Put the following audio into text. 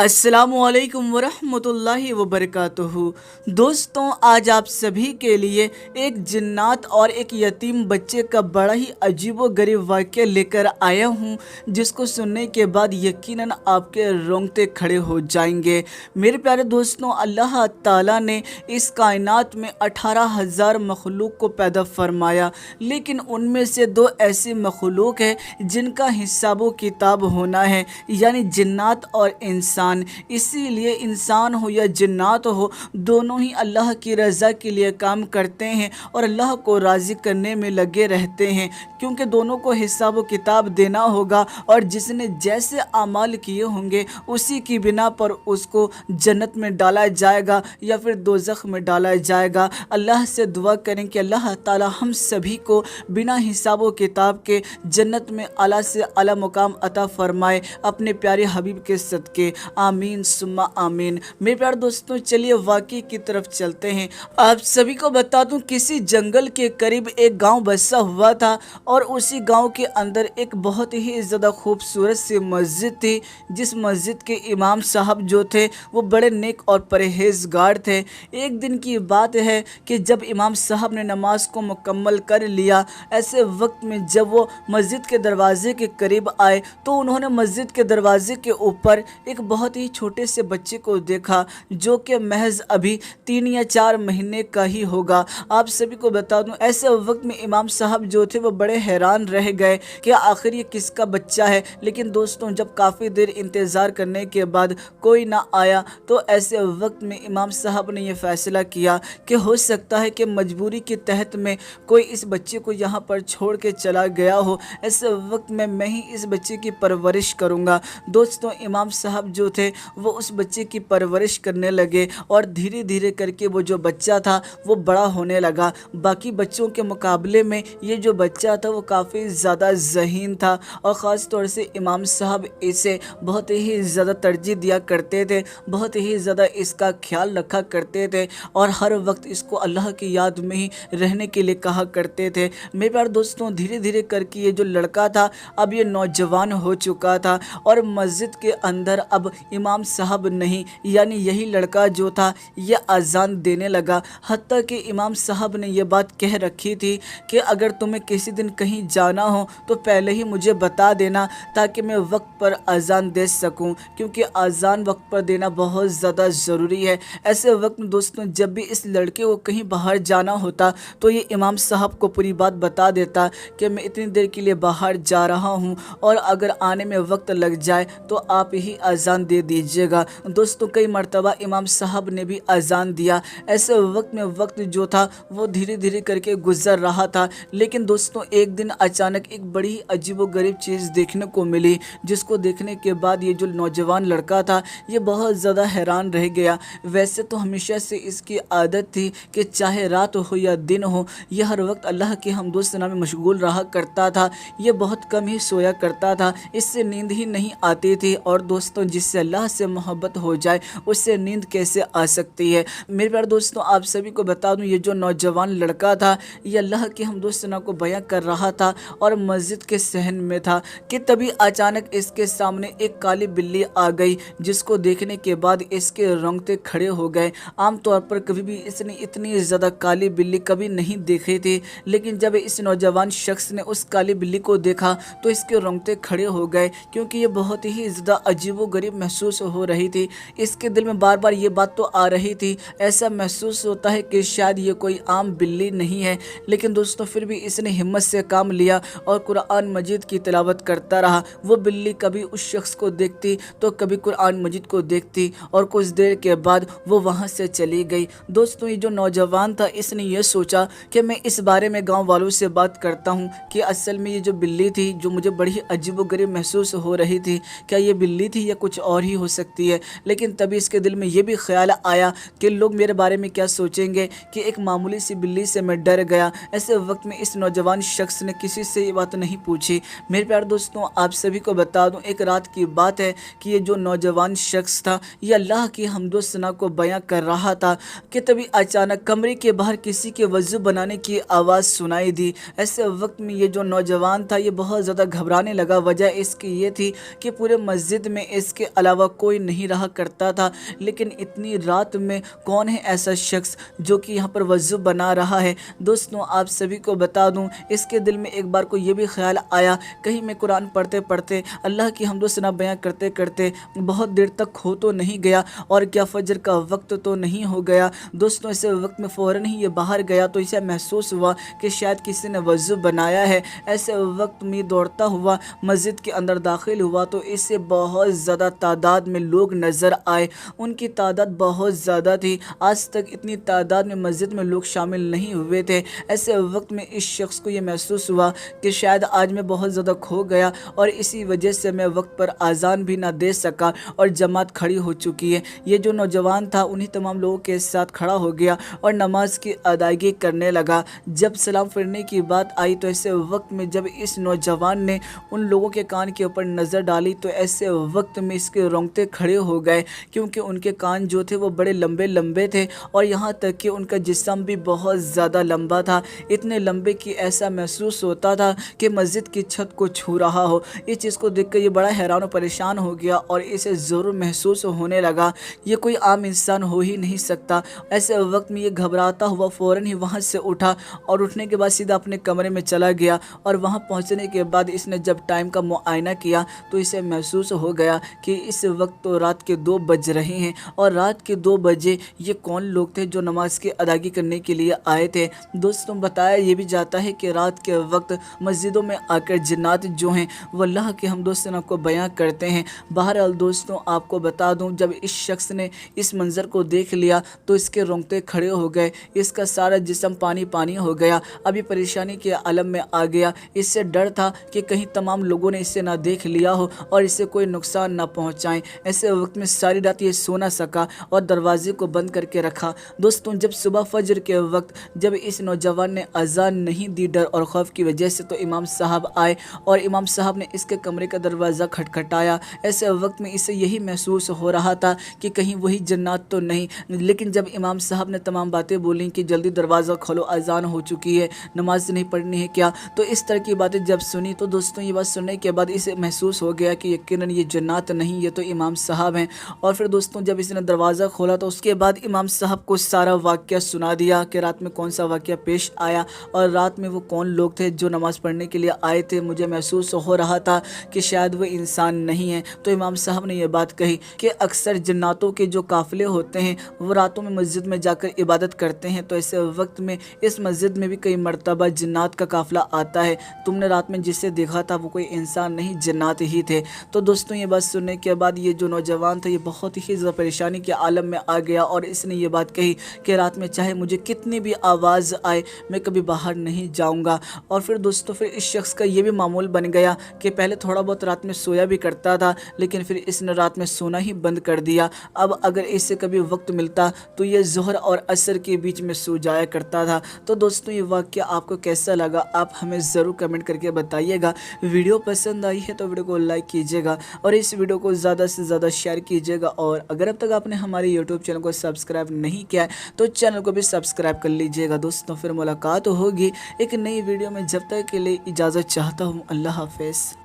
अस्सलामु अलैकुम वरहमतुल्लाहि वबरकातुहू। दोस्तों, आज आप सभी के लिए एक जिन्नात और एक यतीम बच्चे का बड़ा ही अजीबो-गरीब वाक़या लेकर आया हूँ, जिसको सुनने के बाद यकीनन आपके रोंगटे खड़े हो जाएंगे। मेरे प्यारे दोस्तों, अल्लाह ताला ने इस कायनात में 18,000 मखलूक को पैदा फरमाया, लेकिन उनमें से दो ऐसी मखलूक है जिनका हिसाबो किताब होना है, यानी जिन्नात और इंसान। इसीलिए इंसान हो या जिन्नात हो, दोनों ही अल्लाह की रज़ा के लिए काम करते हैं और अल्लाह को राज़ी करने में लगे रहते हैं, क्योंकि दोनों को हिसाब व किताब देना होगा और जिसने जैसे अमाल किए होंगे उसी की बिना पर उसको जन्नत में डाला जाएगा या फिर दोज़ख में डाला जाएगा। अल्लाह से दुआ करें कि अल्लाह ताला हम सभी को बिना हिसाब व किताब के जन्नत में आला से आला मुकाम अता फरमाए अपने प्यारे हबीब के सदके। आमीन सुम्मा आमीन। मेरे प्यारे दोस्तों, चलिए वाक़ई की तरफ चलते हैं। आप सभी को बता दूं, किसी जंगल के करीब एक गांव बसा हुआ था और उसी गांव के अंदर एक बहुत ही ज़्यादा खूबसूरत सी मस्जिद थी, जिस मस्जिद के इमाम साहब जो थे वो बड़े नेक और परहेज़गार थे। एक दिन की बात है कि जब इमाम साहब ने नमाज को मुकम्मल कर लिया, ऐसे वक्त में जब वो मस्जिद के दरवाजे के करीब आए तो उन्होंने मस्जिद के दरवाजे के ऊपर एक बहुत ही छोटे से बच्चे को देखा, जो कि महज अभी 3 या 4 महीने का ही होगा। आप सभी को बता दूं, ऐसे वक्त में इमाम साहब जो थे वो बड़े हैरान रह गए कि आखिर ये किसका बच्चा है। लेकिन दोस्तों, जब काफ़ी देर इंतज़ार करने के बाद कोई ना आया तो ऐसे वक्त में इमाम साहब ने यह फ़ैसला किया कि हो सकता है कि मजबूरी के तहत में कोई इस बच्चे को यहाँ पर छोड़ के चला गया हो। ऐसे वक्त में मैं ही इस बच्चे की परवरिश करूँगा। दोस्तों, इमाम साहब जो थे वो उस बच्चे की परवरिश करने लगे और धीरे धीरे करके वो जो बच्चा था वो बड़ा होने लगा। बाकी बच्चों के मुकाबले में ये जो बच्चा था वो काफ़ी ज़्यादा ज़हीन था और ख़ास तौर से इमाम साहब इसे बहुत ही ज़्यादा तरजीह दिया करते थे, बहुत ही ज़्यादा इसका ख्याल रखा करते थे और हर वक्त इसको अल्लाह की याद में ही रहने के लिए कहा करते थे। मेरे प्यारे दोस्तों, धीरे धीरे करके ये जो लड़का था अब ये नौजवान हो चुका था और मस्जिद के अंदर अब इमाम साहब नहीं, यानी यही लड़का जो था ये अजान देने लगा। हत्ता कि इमाम साहब ने ये बात कह रखी थी कि अगर तुम्हें किसी दिन कहीं जाना हो तो पहले ही मुझे बता देना, ताकि मैं वक्त पर अजान दे सकूं, क्योंकि अजान वक्त पर देना बहुत ज़्यादा ज़रूरी है। ऐसे वक्त में दोस्तों, जब भी इस लड़के को कहीं बाहर जाना होता तो ये इमाम साहब को पूरी बात बता देता कि मैं इतनी देर के लिए बाहर जा रहा हूँ और अगर आने में वक्त लग जाए तो आप ही अजान दे दीजिएगा। दोस्तों, कई मर्तबा इमाम साहब ने भी अजान दिया। ऐसे वक्त में वक्त जो था वो धीरे धीरे करके गुजर रहा था। लेकिन दोस्तों, एक दिन अचानक एक बड़ी अजीबोगरीब चीज़ देखने को मिली, जिसको देखने के बाद ये जो नौजवान लड़का था ये बहुत ज़्यादा हैरान रह गया। वैसे तो हमेशा से इसकी आदत थी कि चाहे रात हो या दिन हो, यह हर वक्त अल्लाह के हमदोसना में मशगूल रहा करता था। ये बहुत कम ही सोया करता था, इससे नींद ही नहीं आती थी। और दोस्तों, जिससे अल्लाह से मोहब्बत हो जाए उससे नींद कैसे आ सकती है। मेरे प्यारे दोस्तों, आप सभी को बता दूं, ये जो नौजवान लड़का था ये अल्लाह के हमदोसना को बयां कर रहा था और मस्जिद के सहन में था कि तभी अचानक इसके सामने एक काली बिल्ली आ गई, जिसको देखने के बाद इसके रोंगटे खड़े हो गए। आमतौर पर कभी भी इसने इतनी ज़्यादा काली बिल्ली कभी नहीं देखी थी, लेकिन जब इस नौजवान शख्स ने उस काली बिल्ली को देखा तो इसके रोंगटे खड़े हो गए, क्योंकि ये बहुत ही ज़्यादा अजीबोगरीब महसूस हो रही थी। इसके दिल में बार बार ये बात तो आ रही थी, ऐसा महसूस होता है कि शायद ये कोई आम बिल्ली नहीं है। लेकिन दोस्तों, फिर भी इसने हिम्मत से काम लिया और कुरान मजीद की तिलावत करता रहा। वो बिल्ली कभी उस शख्स को देखती तो कभी कुरान मजीद को देखती और कुछ देर के बाद वो वहाँ से चली गई। दोस्तों, ये जो नौजवान था इसने ये सोचा कि मैं इस बारे में गाँव वालों से बात करता हूँ कि असल में ये जो बिल्ली थी जो मुझे बड़ी अजीबोगरीब महसूस हो रही थी, क्या ये बिल्ली थी या कुछ और ही हो सकती है। लेकिन तभी इसके दिल में ये भी ख्याल आया कि लोग मेरे बारे में क्या सोचेंगे कि एक मामूली सी बिल्ली से मैं डर गया। ऐसे वक्त में इस नौजवान शख्स ने किसी से ये बात नहीं पूछी। मेरे प्यारे दोस्तों, आप सभी को बता दूं, एक रात की बात है कि ये जो नौजवान शख्स था ये अल्लाह की हम्दो सना को बयां कर रहा था कि तभी अचानक कमरे के बाहर किसी के वज़ू बनाने की आवाज़ सुनाई दी। ऐसे वक्त में ये जो नौजवान था ये बहुत ज़्यादा घबराने लगा। वजह इसकी ये थी कि पूरे मस्जिद में इसके अलावा अलावा कोई नहीं रहा करता था। लेकिन इतनी रात में कौन है ऐसा शख्स जो कि यहाँ पर वज़ू बना रहा है। दोस्तों आप सभी को बता दूं, इसके दिल में एक बार को ये भी ख्याल आया, कहीं मैं कुरान पढ़ते पढ़ते अल्लाह की हम्दो सना बयां करते करते बहुत देर तक खो तो नहीं गया, और क्या फजर का वक्त तो नहीं हो गया। दोस्तों ऐसे वक्त में फ़ौरन ही ये बाहर गया तो इसे महसूस हुआ कि शायद किसी ने वज़ू बनाया है। ऐसे वक्त में दौड़ता हुआ मस्जिद के अंदर दाखिल हुआ तो इससे बहुत ज़्यादा तादाद में लोग नज़र आए। उनकी तादाद बहुत ज़्यादा थी, आज तक इतनी तादाद में मस्जिद में लोग शामिल नहीं हुए थे। ऐसे वक्त में इस शख्स को ये महसूस हुआ कि शायद आज मैं बहुत ज़्यादा खो गया और इसी वजह से मैं वक्त पर आज़ान भी ना दे सका और जमात खड़ी हो चुकी है। ये जो नौजवान था उन्हीं तमाम लोगों के साथ खड़ा हो गया और नमाज की अदायगी करने लगा। जब सलाम फिरने की बात आई तो ऐसे वक्त में जब इस नौजवान ने उन लोगों के कान के ऊपर नज़र डाली तो ऐसे वक्त में इसके रोंगटे खड़े हो गए, क्योंकि उनके कान जो थे वो बड़े लंबे लंबे थे और यहाँ तक कि उनका जिस्म भी बहुत ज़्यादा लंबा था, इतने लंबे कि ऐसा महसूस होता था कि मस्जिद की छत को छू रहा हो। इस चीज़ को देखकर ये बड़ा हैरान और परेशान हो गया और इसे ज़रूर महसूस होने लगा ये कोई आम इंसान हो ही नहीं सकता। ऐसे वक्त में ये घबराता हुआ फ़ौरन ही वहाँ से उठा और उठने के बाद सीधा अपने कमरे में चला गया, और वहाँ पहुँचने के बाद इसने जब टाइम का मुआयना किया तो इसे महसूस हो गया कि इस वक्त तो रात के 2 बज रहे हैं, और रात के 2 बजे ये कौन लोग थे जो नमाज की अदायगी करने के लिए आए थे। दोस्तों बताया ये भी जाता है कि रात के वक्त मस्जिदों में आकर जिन्नात जो हैं वो अल्लाह के हम दोस्तों को बयां करते हैं। बहरहाल दोस्तों आपको बता दूं, जब इस शख्स ने इस मंज़र को देख लिया तो इसके रोंगटे खड़े हो गए, इसका सारा जिस्म पानी पानी हो गया। अभी परेशानी के आलम में आ गया। इससे डर था कि कहीं तमाम लोगों ने इसे ना देख लिया हो और इसे कोई नुकसान ना पहुंचाएं। ऐसे वक्त में सारी रात ये सो ना सका और दरवाजे को बंद करके रखा। दोस्तों जब सुबह फजर के वक्त जब इस नौजवान ने अजान नहीं दी डर और खौफ की वजह से, तो इमाम साहब आए और इमाम साहब ने इसके कमरे का दरवाज़ा खटखटाया। ऐसे वक्त में इसे यही महसूस हो रहा था कि कहीं वही जन्नत तो नहीं। लेकिन जब इमाम साहब ने तमाम बातें बोली कि जल्दी दरवाज़ा खोलो, अजान हो चुकी है, नमाज नहीं पढ़नी है क्या, तो इस तरह की बातें जब सुनी तो दोस्तों ये बात सुनने के बाद इसे महसूस हो गया कि यकीनन ये जन्नत नहीं, ये तो इमाम साहब हैं। और फिर दोस्तों जब इसने दरवाज़ा खोला तो उसके बाद इमाम साहब को सारा वाक़या सुना दिया कि रात में कौन सा वाक़या पेश आया और रात में वो कौन लोग थे जो नमाज़ पढ़ने के लिए आए थे। मुझे महसूस हो रहा था कि शायद वो इंसान नहीं है। तो इमाम साहब ने यह बात कही कि अक्सर जन्नातों के जो काफ़िले होते हैं वो रातों में मस्जिद में जाकर इबादत करते हैं, तो ऐसे वक्त में इस मस्जिद में भी कई मरतबा जन्नात का काफ़िला आता है। तुमने रात में जिसे देखा था वो कोई इंसान नहीं, जन्नात ही थे। तो दोस्तों ये बात सुनने के बाद ये जो नौजवान था ये बहुत ही ज़्यादा परेशानी के आलम में आ गया और इसने ये बात कही कि रात में चाहे मुझे कितनी भी आवाज़ आए मैं कभी बाहर नहीं जाऊंगा। और फिर दोस्तों फिर इस शख्स का ये भी मामूल बन गया कि पहले थोड़ा बहुत रात में सोया भी करता था, लेकिन फिर इसने रात में सोना ही बंद कर दिया। अब अगर इससे कभी वक्त मिलता तो ये ज़ोहर और असर के बीच में सो जाया करता था। तो दोस्तों ये वाक़या आपको कैसा लगा आप हमें ज़रूर कमेंट करके बताइएगा। वीडियो पसंद आई है तो वीडियो को लाइक कीजिएगा और इस वीडियो को ज़्यादा से ज़्यादा शेयर कीजिएगा। और अगर अब तक आपने हमारे यूट्यूब चैनल को सब्सक्राइब नहीं किया है तो चैनल को भी सब्सक्राइब कर लीजिएगा। दोस्तों फिर मुलाकात होगी एक नई वीडियो में, जब तक के लिए इजाज़त चाहता हूँ। अल्लाह हाफ़िज़।